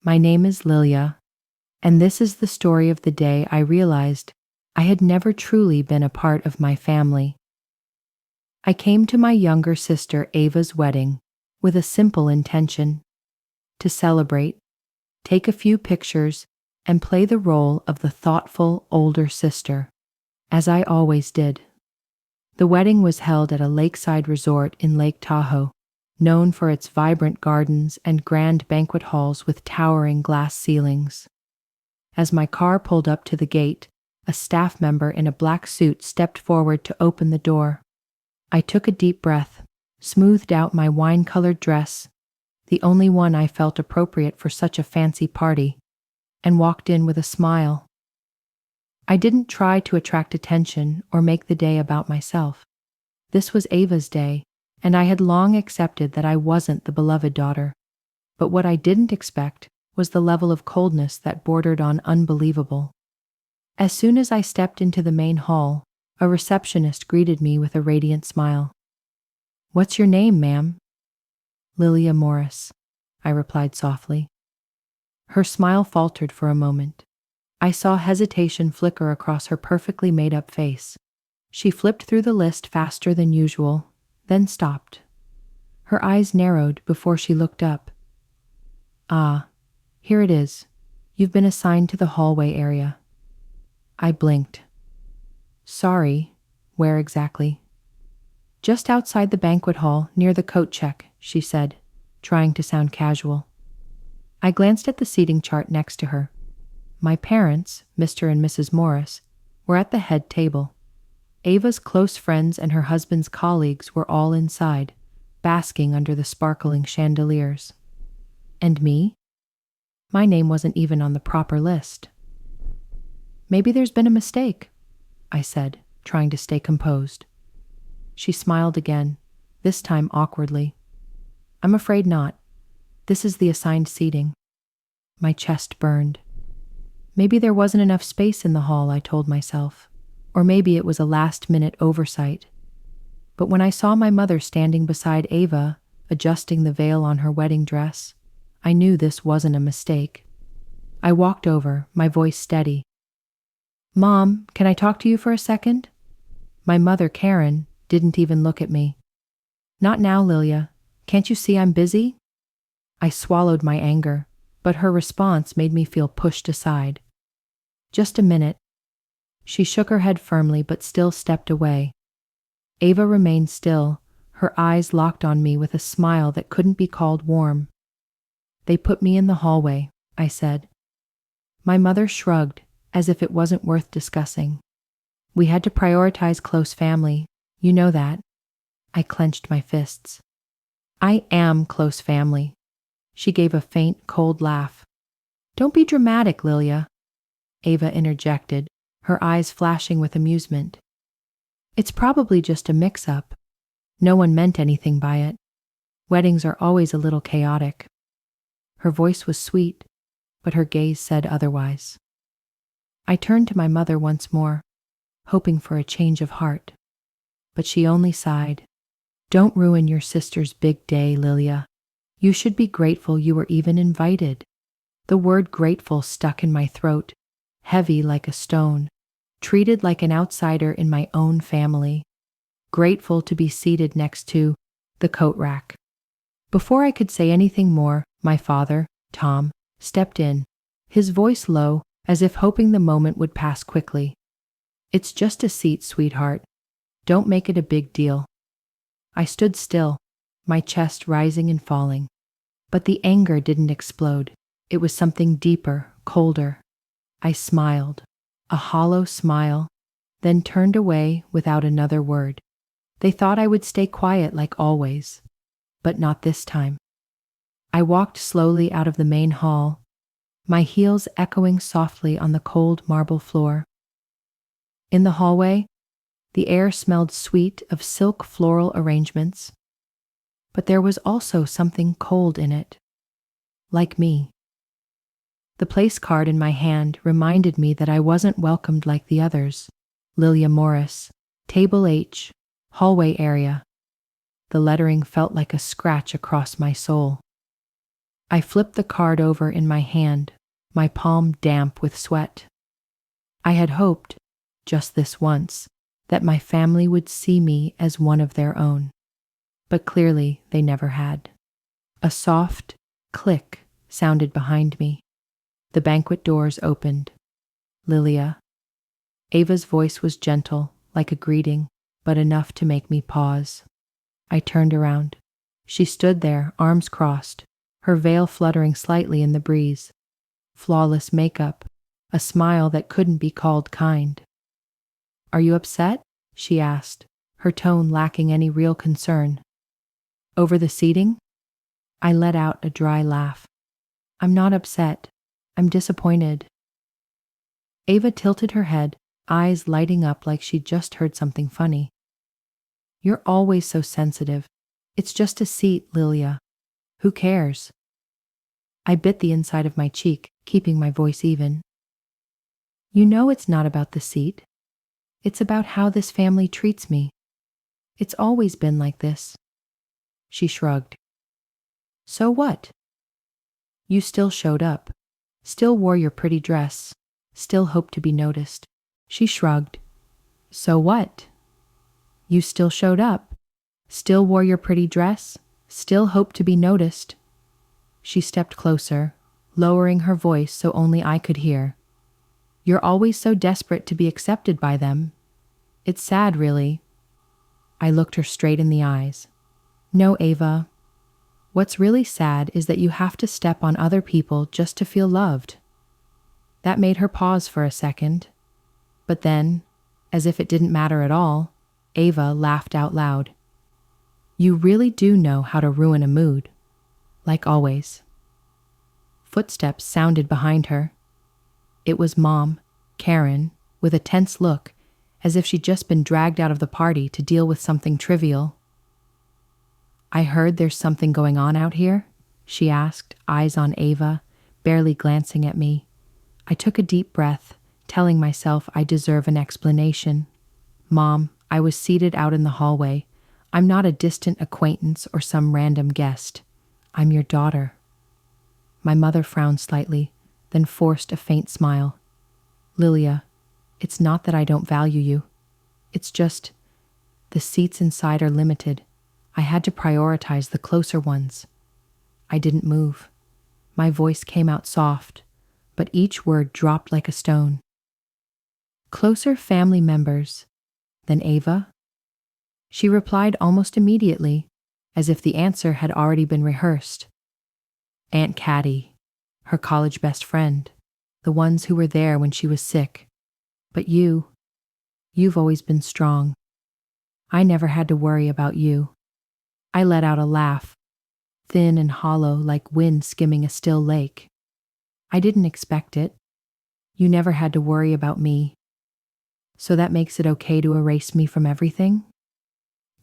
My name is Lilia, and this is the story of the day I realized I had never truly been a part of my family. I came to my younger sister Ava's wedding with a simple intention: to celebrate, take a few pictures, and play the role of the thoughtful older sister, as I always did. The wedding was held at a lakeside resort in Lake Tahoe, known for its vibrant gardens and grand banquet halls with towering glass ceilings. As my car pulled up to the gate, a staff member in a black suit stepped forward to open the door. I took a deep breath, smoothed out my wine-colored dress, the only one I felt appropriate for such a fancy party, and walked in with a smile. I didn't try to attract attention or make the day about myself. This was Ava's day, and I had long accepted that I wasn't the beloved daughter. But what I didn't expect was the level of coldness that bordered on unbelievable. As soon as I stepped into the main hall, a receptionist greeted me with a radiant smile. "What's your name, ma'am?" "Lilia Morris," I replied softly. Her smile faltered for a moment. I saw hesitation flicker across her perfectly made-up face. She flipped through the list faster than usual, then stopped. Her eyes narrowed before she looked up. "Ah, here it is. You've been assigned to the hallway area." I blinked. "Sorry, where exactly?" "Just outside the banquet hall, near the coat check," she said, trying to sound casual. I glanced at the seating chart next to her. My parents, Mr. and Mrs. Morris, were at the head table. Ava's close friends and her husband's colleagues were all inside, basking under the sparkling chandeliers. And me? My name wasn't even on the proper list. "Maybe there's been a mistake," I said, trying to stay composed. She smiled again, this time awkwardly. "I'm afraid not. This is the assigned seating." My chest burned. Maybe there wasn't enough space in the hall, I told myself, or maybe it was a last-minute oversight. But when I saw my mother standing beside Ava, adjusting the veil on her wedding dress, I knew this wasn't a mistake. I walked over, my voice steady. "Mom, can I talk to you for a second?" My mother, Karen, didn't even look at me. "Not now, Lilia. Can't you see I'm busy?" I swallowed my anger, but her response made me feel pushed aside. "Just a minute." She shook her head firmly but still stepped away. Ava remained still, her eyes locked on me with a smile that couldn't be called warm. "They put me in the hallway," I said. My mother shrugged, as if it wasn't worth discussing. "We had to prioritize close family. You know that." I clenched my fists. "I am close family." She gave a faint, cold laugh. "Don't be dramatic, Lilia," Ava interjected, her eyes flashing with amusement. "It's probably just a mix-up. No one meant anything by it. Weddings are always a little chaotic." Her voice was sweet, but her gaze said otherwise. I turned to my mother once more, hoping for a change of heart. But she only sighed. "Don't ruin your sister's big day, Lilia. You should be grateful you were even invited." The word grateful stuck in my throat, heavy like a stone, treated like an outsider in my own family. Grateful to be seated next to the coat rack. Before I could say anything more, my father, Tom, stepped in, his voice low, as if hoping the moment would pass quickly. "It's just a seat, sweetheart. Don't make it a big deal." I stood still, my chest rising and falling. But the anger didn't explode. It was something deeper, colder. I smiled, a hollow smile, then turned away without another word. They thought I would stay quiet like always, but not this time. I walked slowly out of the main hall, my heels echoing softly on the cold marble floor. In the hallway, the air smelled sweet of silk floral arrangements, but there was also something cold in it, like me. The place card in my hand reminded me that I wasn't welcomed like the others. Lilia Morris, Table H, hallway area. The lettering felt like a scratch across my soul. I flipped the card over in my hand, my palm damp with sweat. I had hoped, just this once, that my family would see me as one of their own. But clearly they never had. A soft click sounded behind me. The banquet doors opened. Lilia. Ava's voice was gentle, like a greeting, but enough to make me pause. I turned around. She stood there, arms crossed, her veil fluttering slightly in the breeze. Flawless makeup, a smile that couldn't be called kind. "Are you upset?" she asked, her tone lacking any real concern. "Over the seating?" I let out a dry laugh. "I'm not upset. I'm disappointed." Ava tilted her head, eyes lighting up like she'd just heard something funny. "You're always so sensitive. It's just a seat, Lilia. Who cares?" I bit the inside of my cheek, keeping my voice even. "You know it's not about the seat. It's about how this family treats me. It's always been like this." She shrugged. "So what? You still showed up, still wore your pretty dress, still hoped to be noticed." She shrugged. "So what? You still showed up, still wore your pretty dress, still hoped to be noticed." She stepped closer, lowering her voice so only I could hear. "You're always so desperate to be accepted by them. It's sad, really." I looked her straight in the eyes. "No, Ava. What's really sad is that you have to step on other people just to feel loved." That made her pause for a second. But then, as if it didn't matter at all, Ava laughed out loud. "You really do know how to ruin a mood. Like always." Footsteps sounded behind her. It was Mom, Karen, with a tense look, as if she'd just been dragged out of the party to deal with something trivial. "I heard there's something going on out here?" she asked, eyes on Ava, barely glancing at me. I took a deep breath, telling myself I deserve an explanation. "Mom, I was seated out in the hallway. I'm not a distant acquaintance or some random guest. I'm your daughter." My mother frowned slightly, then forced a faint smile. "Lilia, it's not that I don't value you. It's just, the seats inside are limited. I had to prioritize the closer ones." I didn't move. My voice came out soft, but each word dropped like a stone. "Closer family members than Ava?" She replied almost immediately, as if the answer had already been rehearsed. "Aunt Caddy, her college best friend, the ones who were there when she was sick. But you've always been strong. I never had to worry about you." I let out a laugh, thin and hollow like wind skimming a still lake. "I didn't expect it. You never had to worry about me. So that makes it okay to erase me from everything?"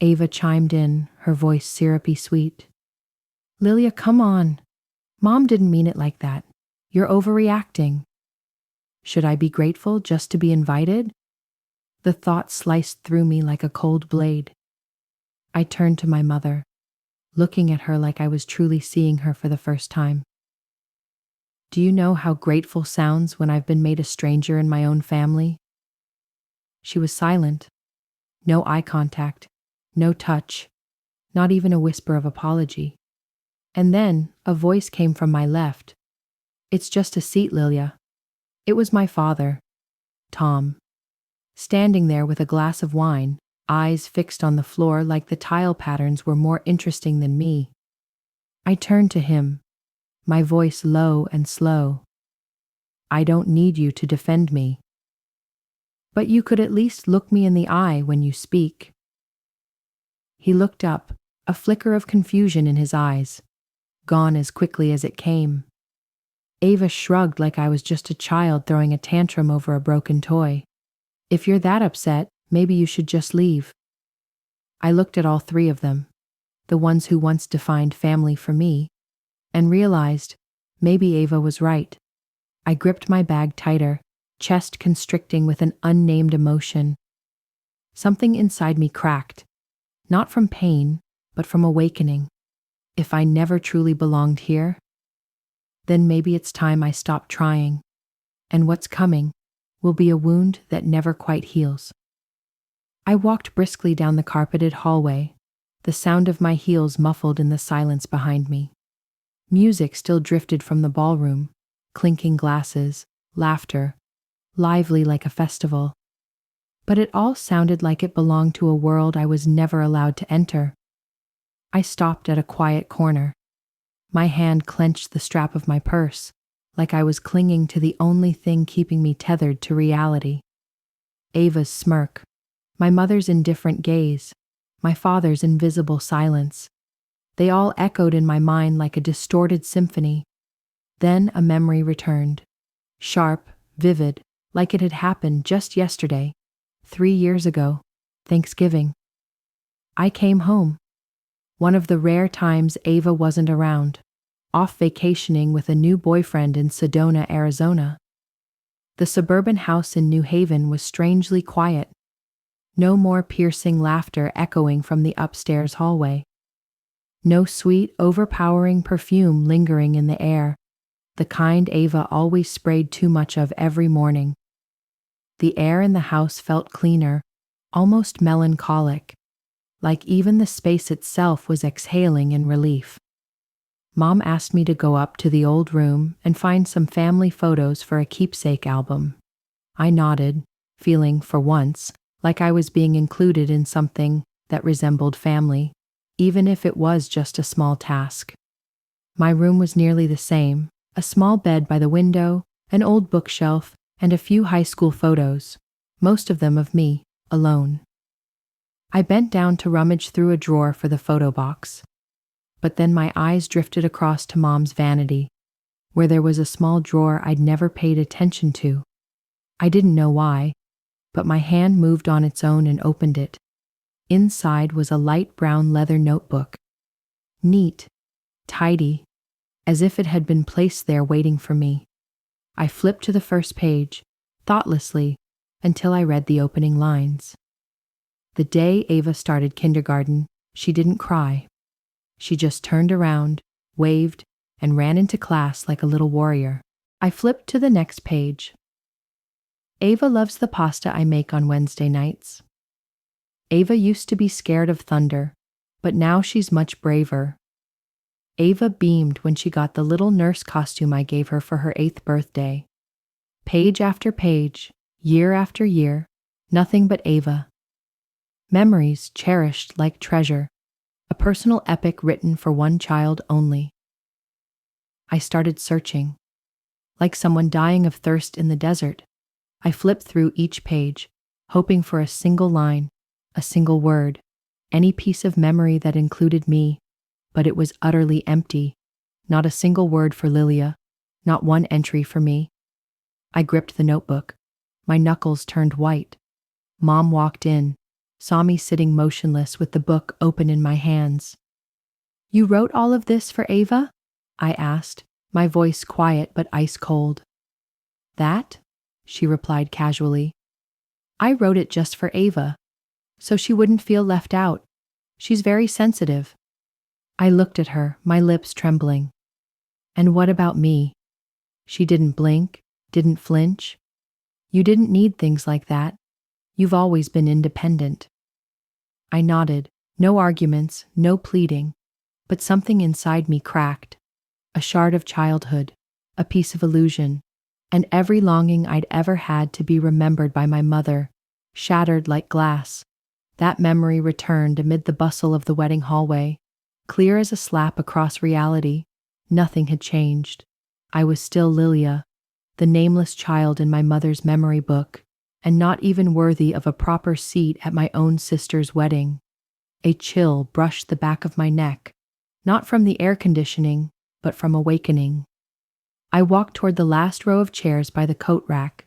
Ava chimed in, her voice syrupy sweet. "Lilia, come on. Mom didn't mean it like that. You're overreacting." Should I be grateful just to be invited? The thought sliced through me like a cold blade. I turned to my mother, looking at her like I was truly seeing her for the first time. "Do you know how grateful sounds when I've been made a stranger in my own family?" She was silent. No eye contact, no touch, not even a whisper of apology. And then a voice came from my left. "It's just a seat, Lilia." It was my father, Tom, standing there with a glass of wine, eyes fixed on the floor like the tile patterns were more interesting than me. I turned to him, my voice low and slow. "I don't need you to defend me. But you could at least look me in the eye when you speak." He looked up, a flicker of confusion in his eyes, gone as quickly as it came. Ava shrugged like I was just a child throwing a tantrum over a broken toy. "If you're that upset, maybe you should just leave." I looked at all three of them, the ones who once defined family for me, and realized maybe Ava was right. I gripped my bag tighter, chest constricting with an unnamed emotion. Something inside me cracked, not from pain, but from awakening. If I never truly belonged here, then maybe it's time I stopped trying. And what's coming will be a wound that never quite heals. I walked briskly down the carpeted hallway, the sound of my heels muffled in the silence behind me. Music still drifted from the ballroom, clinking glasses, laughter, lively like a festival. But it all sounded like it belonged to a world I was never allowed to enter. I stopped at a quiet corner. My hand clenched the strap of my purse, like I was clinging to the only thing keeping me tethered to reality. Ava's smirk, my mother's indifferent gaze, my father's invisible silence. They all echoed in my mind like a distorted symphony. Then a memory returned. Sharp, vivid, like it had happened just yesterday, 3 years ago, Thanksgiving. I came home. One of the rare times Ava wasn't around, off vacationing with a new boyfriend in Sedona, Arizona. The suburban house in New Haven was strangely quiet. No more piercing laughter echoing from the upstairs hallway. No sweet, overpowering perfume lingering in the air, the kind Ava always sprayed too much of every morning. The air in the house felt cleaner, almost melancholic, like even the space itself was exhaling in relief. Mom asked me to go up to the old room and find some family photos for a keepsake album. I nodded, feeling, for once, like I was being included in something that resembled family, even if it was just a small task. My room was nearly the same, a small bed by the window, an old bookshelf, and a few high school photos, most of them of me, alone. I bent down to rummage through a drawer for the photo box. But then my eyes drifted across to Mom's vanity, where there was a small drawer I'd never paid attention to. I didn't know why, but my hand moved on its own and opened it. Inside was a light brown leather notebook. Neat, tidy, as if it had been placed there waiting for me. I flipped to the first page, thoughtlessly, until I read the opening lines. The day Ava started kindergarten, she didn't cry. She just turned around, waved, and ran into class like a little warrior. I flipped to the next page. Ava loves the pasta I make on Wednesday nights. Ava used to be scared of thunder, but now she's much braver. Ava beamed when she got the little nurse costume I gave her for her 8th birthday. Page after page, year after year, nothing but Ava. Memories cherished like treasure, a personal epic written for one child only. I started searching. Like someone dying of thirst in the desert, I flipped through each page, hoping for a single line, a single word, any piece of memory that included me, but it was utterly empty. Not a single word for Lilia, not one entry for me. I gripped the notebook. My knuckles turned white. Mom walked in, saw me sitting motionless with the book open in my hands. "You wrote all of this for Ava?" I asked, my voice quiet but ice cold. "That?" she replied casually. "I wrote it just for Ava, so she wouldn't feel left out. She's very sensitive." I looked at her, my lips trembling. "And what about me?" She didn't blink, didn't flinch. "You didn't need things like that. You've always been independent." I nodded, no arguments, no pleading, but something inside me cracked. A shard of childhood, a piece of illusion, and every longing I'd ever had to be remembered by my mother, shattered like glass. That memory returned amid the bustle of the wedding hallway, clear as a slap across reality. Nothing had changed. I was still Lilia, the nameless child in my mother's memory book, and not even worthy of a proper seat at my own sister's wedding. A chill brushed the back of my neck, not from the air conditioning, but from awakening. I walked toward the last row of chairs by the coat rack.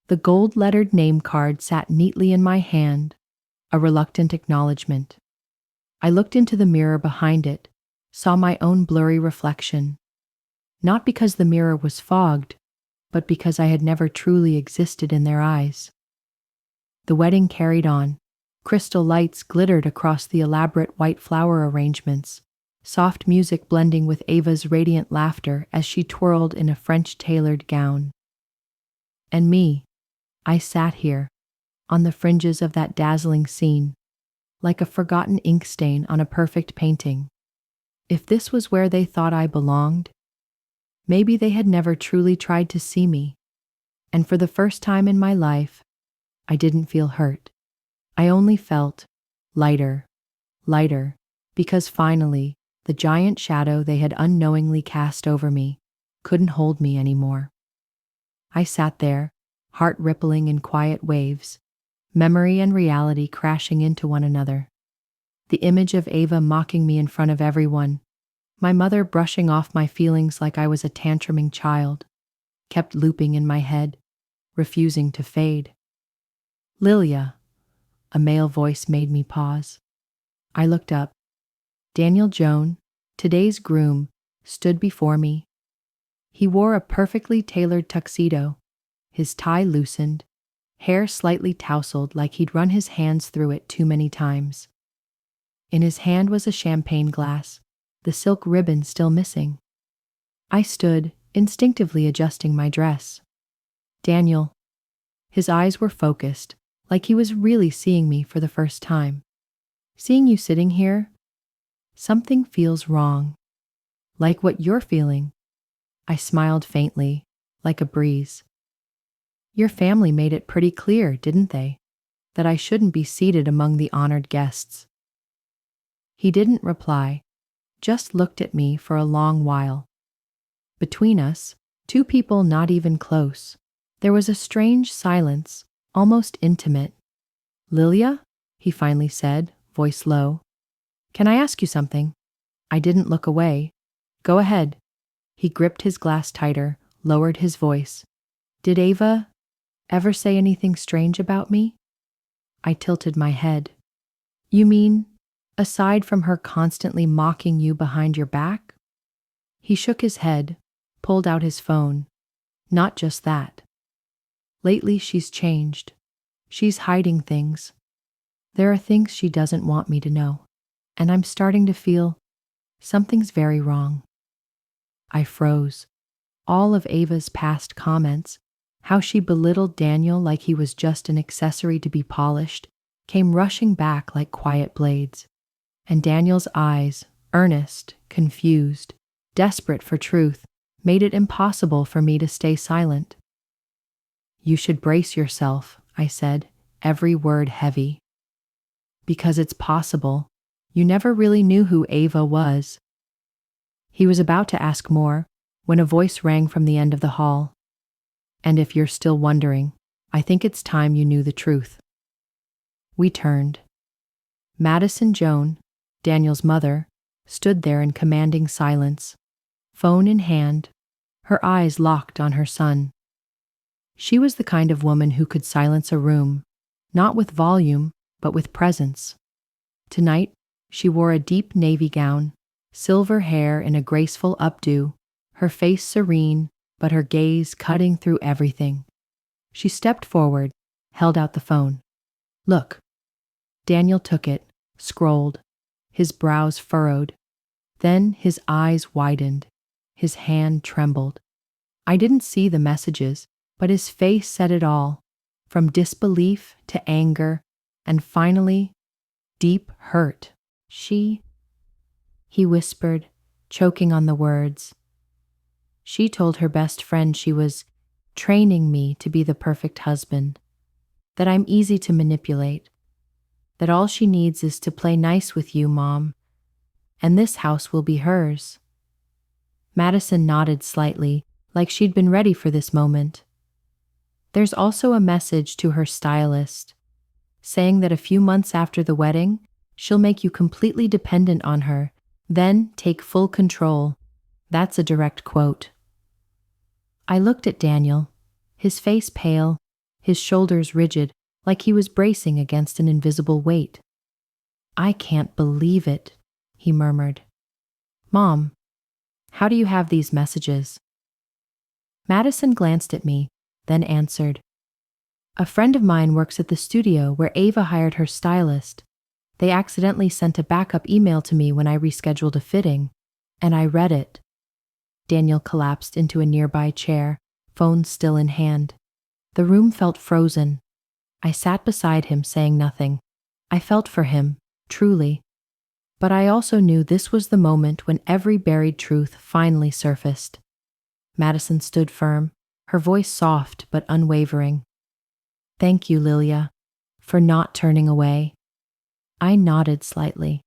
The gold-lettered name card sat neatly in my hand, a reluctant acknowledgement. I looked into the mirror behind it, saw my own blurry reflection. Not because the mirror was fogged, but because I had never truly existed in their eyes. The wedding carried on. Crystal lights glittered across the elaborate white flower arrangements. soft music blending with Ava's radiant laughter as she twirled in a French-tailored gown. And me, I sat here, on the fringes of that dazzling scene, like a forgotten ink stain on a perfect painting. If this was where they thought I belonged, maybe they had never truly tried to see me. And for the first time in my life, I didn't feel hurt. I only felt lighter, because finally, the giant shadow they had unknowingly cast over me couldn't hold me anymore. I sat there, heart rippling in quiet waves, memory and reality crashing into one another. The image of Ava mocking me in front of everyone, my mother brushing off my feelings like I was a tantruming child, kept looping in my head, refusing to fade. Lilia, a male voice made me pause. I looked up. Daniel Joan, today's groom, stood before me. He wore a perfectly tailored tuxedo, his tie loosened, hair slightly tousled like he'd run his hands through it too many times. In his hand was a champagne glass, the silk ribbon still missing. I stood, instinctively adjusting my dress. Daniel. His eyes were focused, like he was really seeing me for the first time. Seeing you sitting here, something feels wrong. Like what you're feeling. I smiled faintly, like a breeze. Your family made it pretty clear, didn't they, that I shouldn't be seated among the honored guests. He didn't reply, just looked at me for a long while. Between us, two people not even close, there was a strange silence, almost intimate. Lilia? He finally said, voice low. Can I ask you something? I didn't look away. Go ahead. He gripped his glass tighter, lowered his voice. Did Ava ever say anything strange about me? I tilted my head. You mean, aside from her constantly mocking you behind your back? He shook his head, pulled out his phone. Not just that. Lately she's changed. She's hiding things. There are things she doesn't want me to know, and I'm starting to feel something's very wrong. I froze. All of Ava's past comments, how she belittled Daniel like he was just an accessory to be polished, came rushing back like quiet blades. And Daniel's eyes, earnest, confused, desperate for truth, made it impossible for me to stay silent. You should brace yourself, I said, every word heavy. Because it's possible. You never really knew who Ava was. He was about to ask more when a voice rang from the end of the hall. And if you're still wondering, I think it's time you knew the truth. We turned. Madison Joan, Daniel's mother, stood there in commanding silence, phone in hand, her eyes locked on her son. She was the kind of woman who could silence a room, not with volume, but with presence. Tonight, she wore a deep navy gown, silver hair in a graceful updo, her face serene, but her gaze cutting through everything. She stepped forward, held out the phone. Look. Daniel took it, scrolled, his brows furrowed. Then his eyes widened, his hand trembled. I didn't see the messages, but his face said it all, from disbelief to anger, and finally, deep hurt. He whispered, choking on the words. She told her best friend she was training me to be the perfect husband, that I'm easy to manipulate, that all she needs is to play nice with you, Mom, and this house will be hers. Madison nodded slightly, like she'd been ready for this moment. There's also a message to her stylist, saying that a few months after the wedding, she'll make you completely dependent on her, then take full control. That's a direct quote. I looked at Daniel, his face pale, his shoulders rigid, like he was bracing against an invisible weight. I can't believe it, he murmured. Mom, how do you have these messages? Madison glanced at me, then answered. A friend of mine works at the studio where Ava hired her stylist. They accidentally sent a backup email to me when I rescheduled a fitting, and I read it. Daniel collapsed into a nearby chair, phone still in hand. The room felt frozen. I sat beside him, saying nothing. I felt for him, truly. But I also knew this was the moment when every buried truth finally surfaced. Madison stood firm, her voice soft but unwavering. "Thank you, Lilia, for not turning away." I nodded slightly.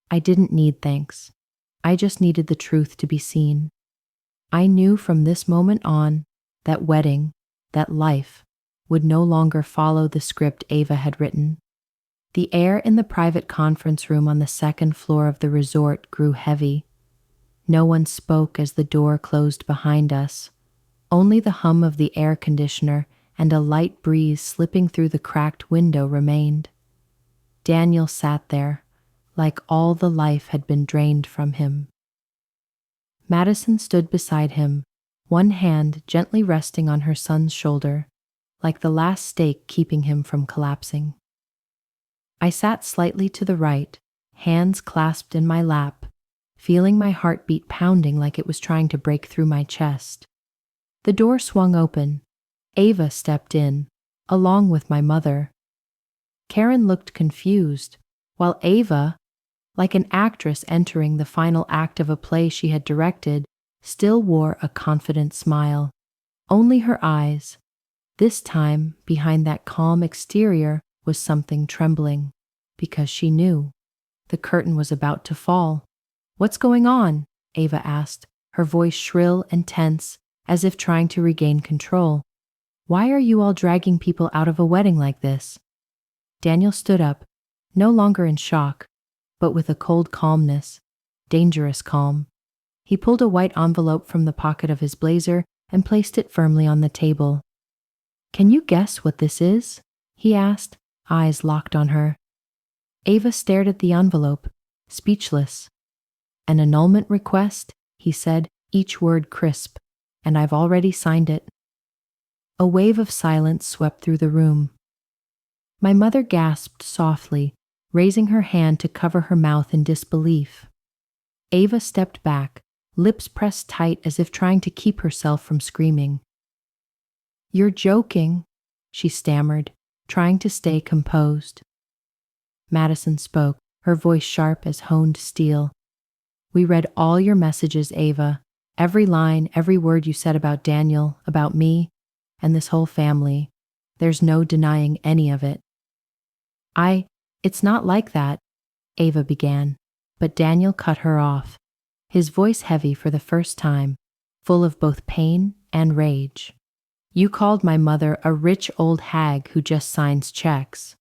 I didn't need thanks. I just needed the truth to be seen. I knew from this moment on that wedding, that life, would no longer follow the script Ava had written. The air in the private conference room on the second floor of the resort grew heavy. No one spoke as the door closed behind us. Only the hum of the air conditioner and a light breeze slipping through the cracked window remained. Daniel sat there, like all the life had been drained from him. Madison stood beside him, one hand gently resting on her son's shoulder, like the last stake keeping him from collapsing. I sat slightly to the right, hands clasped in my lap, feeling my heartbeat pounding like it was trying to break through my chest. The door swung open. Ava stepped in, along with my mother. Karen looked confused, while Ava, like an actress entering the final act of a play she had directed, still wore a confident smile. Only her eyes, this time behind that calm exterior, was something trembling, because she knew the curtain was about to fall. "What's going on?" Ava asked, her voice shrill and tense, as if trying to regain control. "Why are you all dragging people out of a wedding like this?" Daniel stood up, no longer in shock, but with a cold calmness, dangerous calm. He pulled a white envelope from the pocket of his blazer and placed it firmly on the table. "Can you guess what this is?" he asked, eyes locked on her. Ava stared at the envelope, speechless. "An annulment request," he said, each word crisp, "and I've already signed it." A wave of silence swept through the room. My mother gasped softly, raising her hand to cover her mouth in disbelief. Ava stepped back, lips pressed tight as if trying to keep herself from screaming. "You're joking," she stammered, trying to stay composed. Madison spoke, her voice sharp as honed steel. "We read all your messages, Ava. Every line, every word you said about Daniel, about me, and this whole family. There's no denying any of it." It's not like that," Ava began, but Daniel cut her off, his voice heavy for the first time, full of both pain and rage. "You called my mother a rich old hag who just signs checks.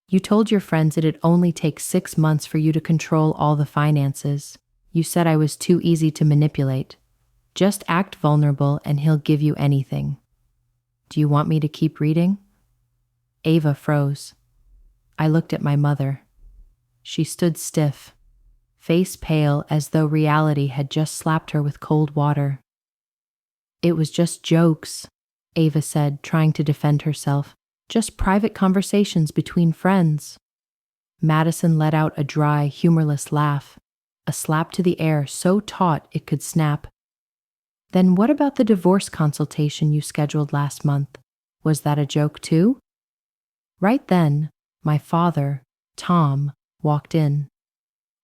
You told your friends it'd only take 6 months for you to control all the finances. You said I was too easy to manipulate. Just act vulnerable and he'll give you anything. Do you want me to keep reading?" Ava froze. I looked at my mother. She stood stiff, face pale as though reality had just slapped her with cold water. "It was just jokes," Ava said, trying to defend herself. "Just private conversations between friends." Madison let out a dry, humorless laugh, a slap to the air so taut it could snap. "Then what about the divorce consultation you scheduled last month? Was that a joke too?" Right then, my father, Tom, walked in.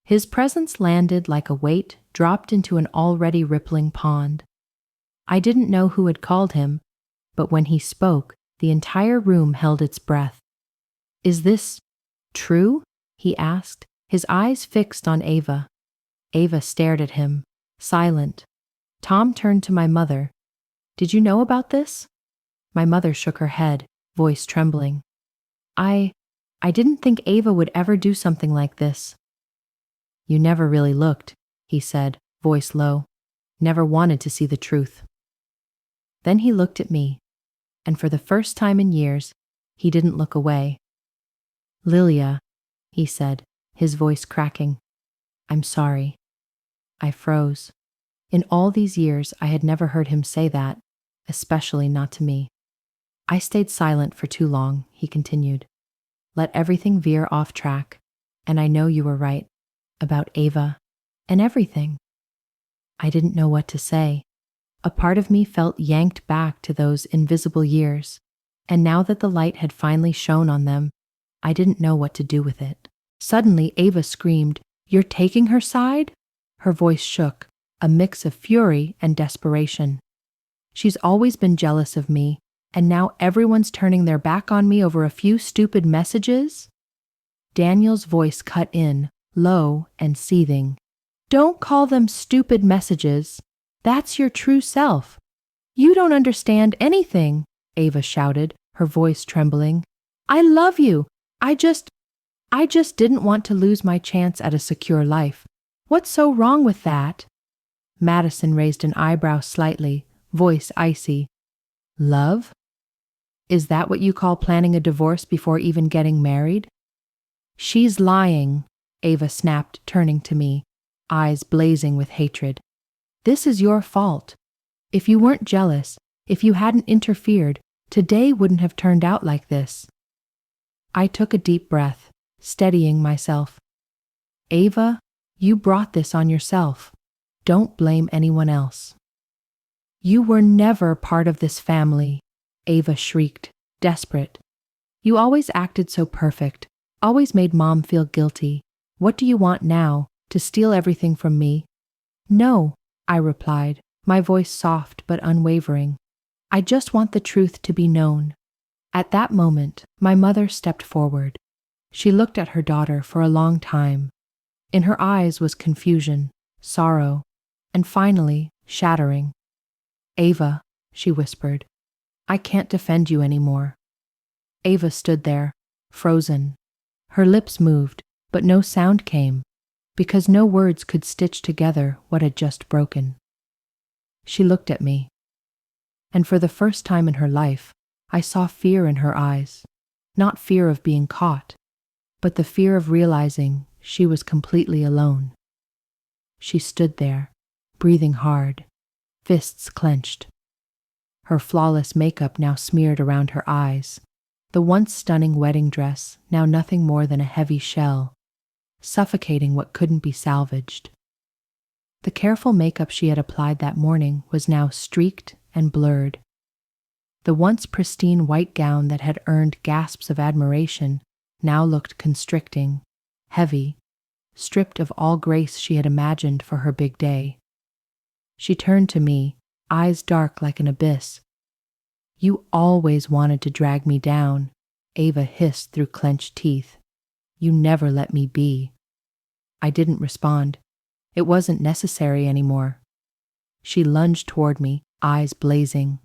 His presence landed like a weight dropped into an already rippling pond. I didn't know who had called him, but when he spoke, the entire room held its breath. "Is this true?" he asked, his eyes fixed on Ava. Ava stared at him, silent. Tom turned to my mother. "Did you know about this?" My mother shook her head, voice trembling. I didn't think Ava would ever do something like this." "You never really looked," he said, voice low. "Never wanted to see the truth." Then he looked at me, and for the first time in years, he didn't look away. "Lilia," he said, his voice cracking. "I'm sorry." I froze. In all these years, I had never heard him say that, especially not to me. "I stayed silent for too long," he continued. "Let everything veer off track. And I know you were right about Ava and everything." I didn't know what to say. A part of me felt yanked back to those invisible years, and now that the light had finally shone on them, I didn't know what to do with it. Suddenly, Ava screamed, "You're taking her side?" Her voice shook, a mix of fury and desperation. "She's always been jealous of me, and now everyone's turning their back on me over a few stupid messages?" Daniel's voice cut in, low and seething. "Don't call them stupid messages. That's your true self. You don't understand anything," Ava shouted, her voice trembling. "I love you. I just didn't want to lose my chance at a secure life. What's so wrong with that?" Madison raised an eyebrow slightly, voice icy. "Love? Is that what you call planning a divorce before even getting married?" "She's lying," Ava snapped, turning to me, eyes blazing with hatred. "This is your fault. If you weren't jealous, if you hadn't interfered, today wouldn't have turned out like this." I took a deep breath, steadying myself. "Ava, you brought this on yourself. Don't blame anyone else." "You were never part of this family," Ava shrieked, desperate. "You always acted so perfect, always made Mom feel guilty. What do you want now, to steal everything from me?" "No," I replied, my voice soft but unwavering. "I just want the truth to be known." At that moment, my mother stepped forward. She looked at her daughter for a long time. In her eyes was confusion, sorrow, and finally, shattering. "Ava," she whispered, "I can't defend you anymore." Ava stood there, frozen. Her lips moved, but no sound came, because no words could stitch together what had just broken. She looked at me, and for the first time in her life, I saw fear in her eyes, not fear of being caught, but the fear of realizing she was completely alone. She stood there, breathing hard, fists clenched. Her flawless makeup now smeared around her eyes, the once stunning wedding dress now nothing more than a heavy shell, suffocating what couldn't be salvaged. The careful makeup she had applied that morning was now streaked and blurred. The once pristine white gown that had earned gasps of admiration now looked constricting, heavy, stripped of all grace she had imagined for her big day. She turned to me, eyes dark like an abyss. "You always wanted to drag me down," Ava hissed through clenched teeth. "You never let me be." I didn't respond. It wasn't necessary anymore. She lunged toward me, eyes blazing.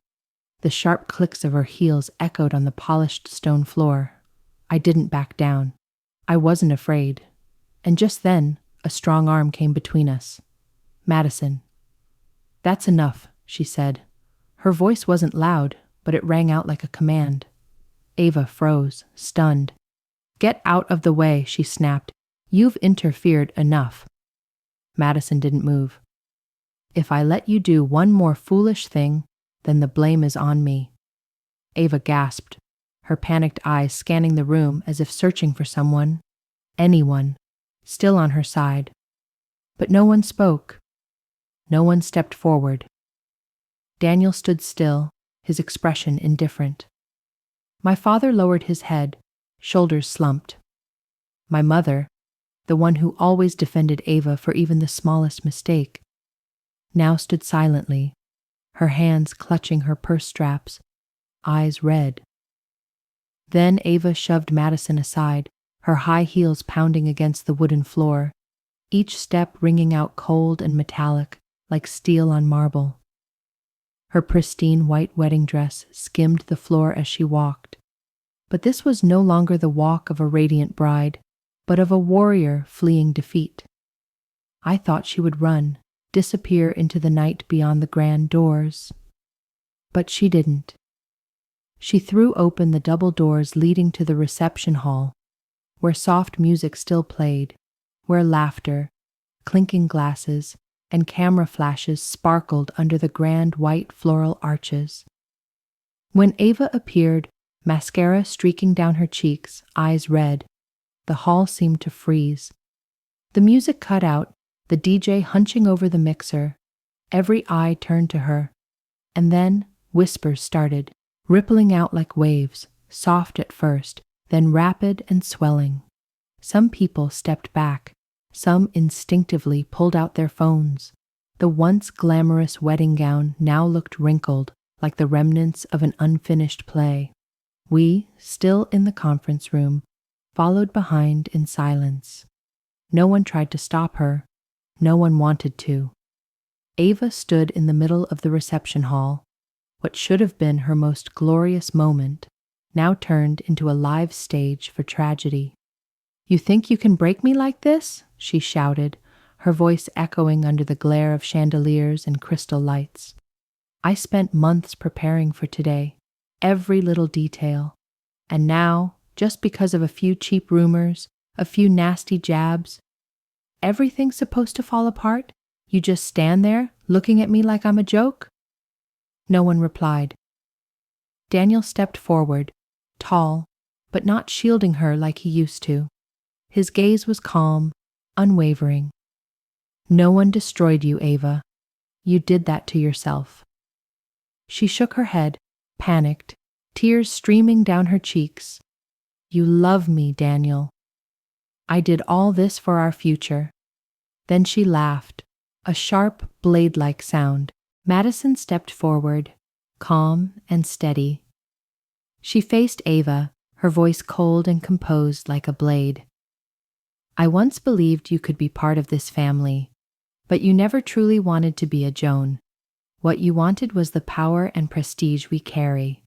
The sharp clicks of her heels echoed on the polished stone floor. I didn't back down. I wasn't afraid. And just then, a strong arm came between us. "Madison." "That's enough," she said. Her voice wasn't loud, but it rang out like a command. Ava froze, stunned. "Get out of the way," she snapped. "You've interfered enough." Madison didn't move. "If I let you do one more foolish thing, then the blame is on me." Ava gasped, her panicked eyes scanning the room as if searching for someone, anyone, still on her side. But no one spoke. No one stepped forward. Daniel stood still, his expression indifferent. My father lowered his head, shoulders slumped. My mother, the one who always defended Ava for even the smallest mistake, now stood silently, her hands clutching her purse straps, eyes red. Then Ava shoved Madison aside, her high heels pounding against the wooden floor, each step ringing out cold and metallic, like steel on marble. Her pristine white wedding dress skimmed the floor as she walked. But this was no longer the walk of a radiant bride, but of a warrior fleeing defeat. I thought she would run, disappear into the night beyond the grand doors. But she didn't. She threw open the double doors leading to the reception hall, where soft music still played, where laughter, clinking glasses, and camera flashes sparkled under the grand white floral arches. When Ava appeared, mascara streaking down her cheeks, eyes red, The hall seemed to freeze. The music cut out, the DJ hunching over the mixer. Every eye turned to her. And then whispers started, rippling out like waves, soft at first, then rapid and swelling. Some people stepped back. Some instinctively pulled out their phones. The once glamorous wedding gown now looked wrinkled, like the remnants of an unfinished play. We, still in the conference room, followed behind in silence. No one tried to stop her. No one wanted to. Ava stood in the middle of the reception hall. What should have been her most glorious moment now turned into a live stage for tragedy. "You think you can break me like this?" she shouted, her voice echoing under the glare of chandeliers and crystal lights. I spent months preparing for today, every little detail. And now, just because of a few cheap rumors, a few nasty jabs, everything's supposed to fall apart? You just stand there, looking at me like I'm a joke? No one replied. Daniel stepped forward, tall, but not shielding her like he used to. His gaze was calm, unwavering. "No one destroyed you, Ava. You did that to yourself." She shook her head, panicked, tears streaming down her cheeks. "You love me, Daniel. I did all this for our future." Then she laughed, a sharp, blade-like sound. Madison stepped forward, calm and steady. She faced Ava, her voice cold and composed like a blade. "I once believed you could be part of this family, but you never truly wanted to be a Joan. What you wanted was the power and prestige we carry."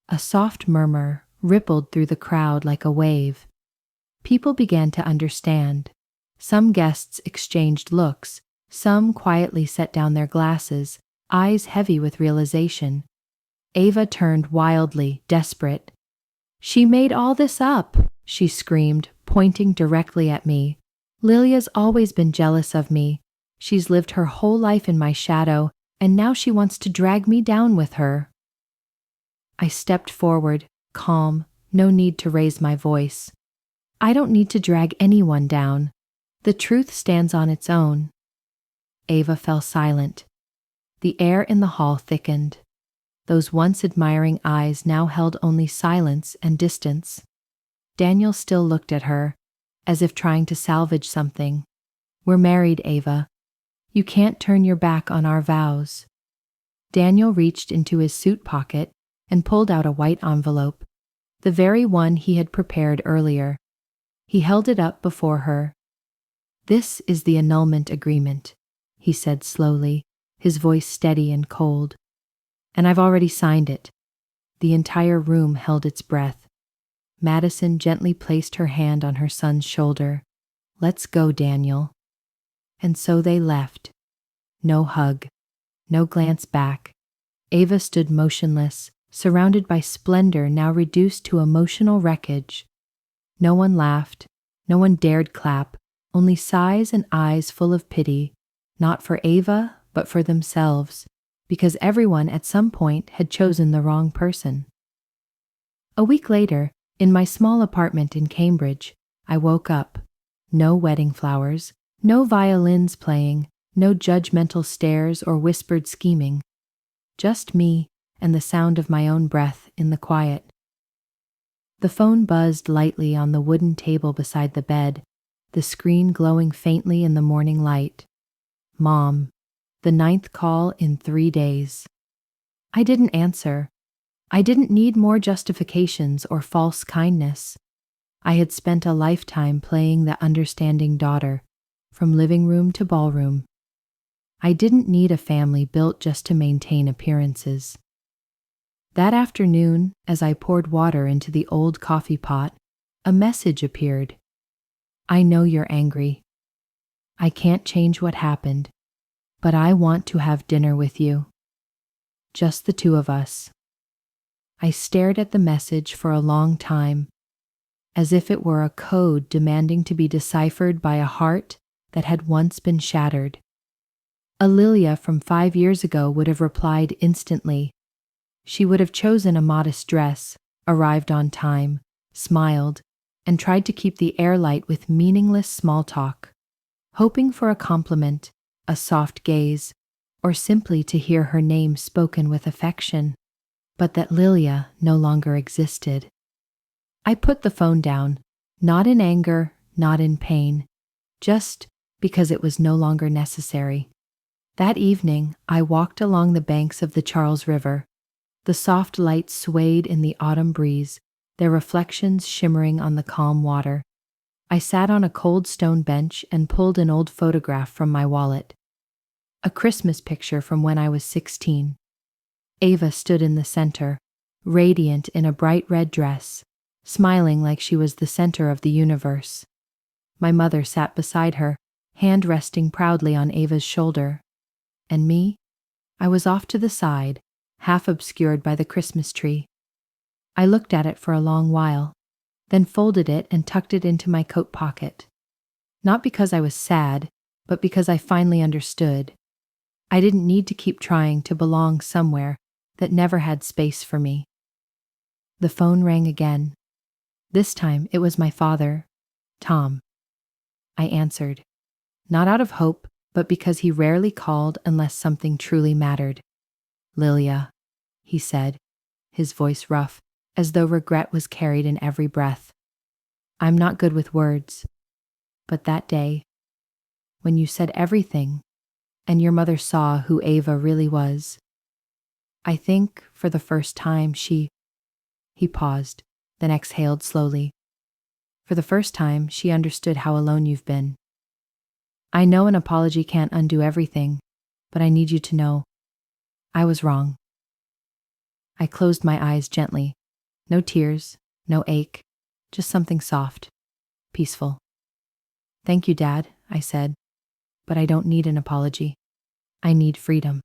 A soft murmur rippled through the crowd like a wave. People began to understand. Some guests exchanged looks, some quietly set down their glasses, eyes heavy with realization. Ava turned wildly, desperate. "She made all this up," she screamed, pointing directly at me. "Lilia's always been jealous of me. She's lived her whole life in my shadow, and now she wants to drag me down with her." I stepped forward, calm, no need to raise my voice. "I don't need to drag anyone down. The truth stands on its own." Ava fell silent. The air in the hall thickened. Those once admiring eyes now held only silence and distance. Daniel still looked at her, as if trying to salvage something. "We're married, Ava. You can't turn your back on our vows." Daniel reached into his suit pocket and pulled out a white envelope, the very one he had prepared earlier. He held it up before her. "This is the annulment agreement," he said slowly, his voice steady and cold. "And I've already signed it." The entire room held its breath. Madison gently placed her hand on her son's shoulder. "Let's go, Daniel." And so they left. No hug, no glance back. Ava stood motionless, surrounded by splendor now reduced to emotional wreckage. No one laughed, no one dared clap, only sighs and eyes full of pity, not for Ava, but for themselves, because everyone at some point had chosen the wrong person. A week later, in my small apartment in Cambridge, I woke up. No wedding flowers, no violins playing, no judgmental stares or whispered scheming. Just me and the sound of my own breath in the quiet. The phone buzzed lightly on the wooden table beside the bed, the screen glowing faintly in the morning light. Mom, the 9th call in 3 days. I didn't answer. I didn't need more justifications or false kindness. I had spent a lifetime playing the understanding daughter, from living room to ballroom. I didn't need a family built just to maintain appearances. That afternoon, as I poured water into the old coffee pot, a message appeared. "I know you're angry. I can't change what happened, but I want to have dinner with you. Just the two of us." I stared at the message for a long time, as if it were a code demanding to be deciphered by a heart that had once been shattered. A Lilia from 5 years ago would have replied instantly. She would have chosen a modest dress, arrived on time, smiled, and tried to keep the air light with meaningless small talk, hoping for a compliment, a soft gaze, or simply to hear her name spoken with affection, but that Lilia no longer existed. I put the phone down, not in anger, not in pain, just because it was no longer necessary. That evening, I walked along the banks of the Charles River. The soft lights swayed in the autumn breeze, their reflections shimmering on the calm water. I sat on a cold stone bench and pulled an old photograph from my wallet. A Christmas picture from when I was 16. Ava stood in the center, radiant in a bright red dress, smiling like she was the center of the universe. My mother sat beside her, hand resting proudly on Ava's shoulder. And me? I was off to the side, half obscured by the Christmas tree. I looked at it for a long while, then folded it and tucked it into my coat pocket. Not because I was sad, but because I finally understood. I didn't need to keep trying to belong somewhere that never had space for me. The phone rang again. This time it was my father, Tom. I answered, not out of hope, but because he rarely called unless something truly mattered. Lilia, he said, his voice rough, as though regret was carried in every breath. I'm not good with words, but that day, when you said everything, and your mother saw who Ava really was, I think, for the first time, He paused, then exhaled slowly. For the first time, she understood how alone you've been. I know an apology can't undo everything, but I need you to know I was wrong. I closed my eyes gently. No tears, no ache, just something soft, peaceful. Thank you, Dad, I said, but I don't need an apology. I need freedom.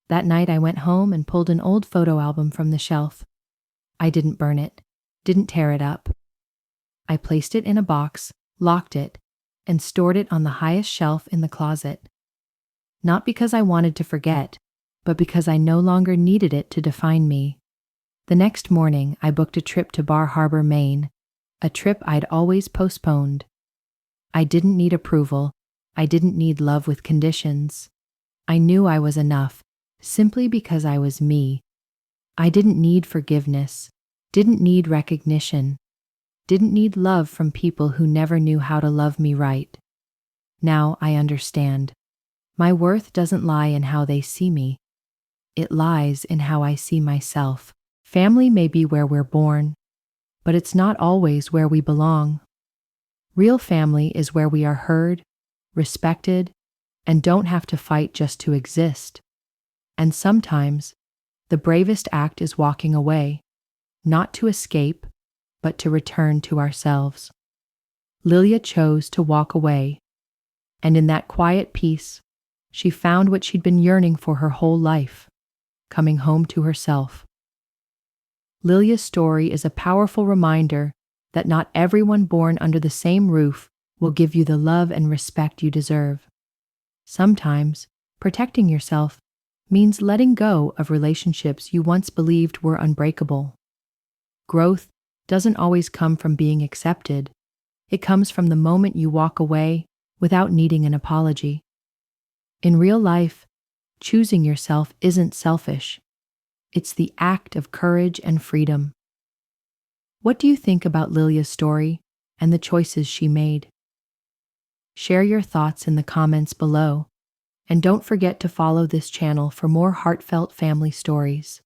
That night I went home and pulled an old photo album from the shelf. I didn't burn it, didn't tear it up. I placed it in a box, locked it, and stored it on the highest shelf in the closet. Not because I wanted to forget, but because I no longer needed it to define me. The next morning, I booked a trip to Bar Harbor, Maine, a trip I'd always postponed. I didn't need approval. I didn't need love with conditions. I knew I was enough, simply because I was me. I didn't need forgiveness, didn't need recognition, didn't need love from people who never knew how to love me right. Now I understand. My worth doesn't lie in how they see me. It lies in how I see myself. Family may be where we're born, but it's not always where we belong. Real family is where we are heard, respected, and don't have to fight just to exist. And sometimes, the bravest act is walking away, not to escape, but to return to ourselves. Lilia chose to walk away, and in that quiet peace, she found what she'd been yearning for her whole life, coming home to herself. Lilia's story is a powerful reminder that not everyone born under the same roof will give you the love and respect you deserve. Sometimes, protecting yourself means letting go of relationships you once believed were unbreakable. Growth doesn't always come from being accepted. It comes from the moment you walk away without needing an apology. In real life, choosing yourself isn't selfish. It's the act of courage and freedom. What do you think about Lilia's story and the choices she made? Share your thoughts in the comments below, and don't forget to follow this channel for more heartfelt family stories.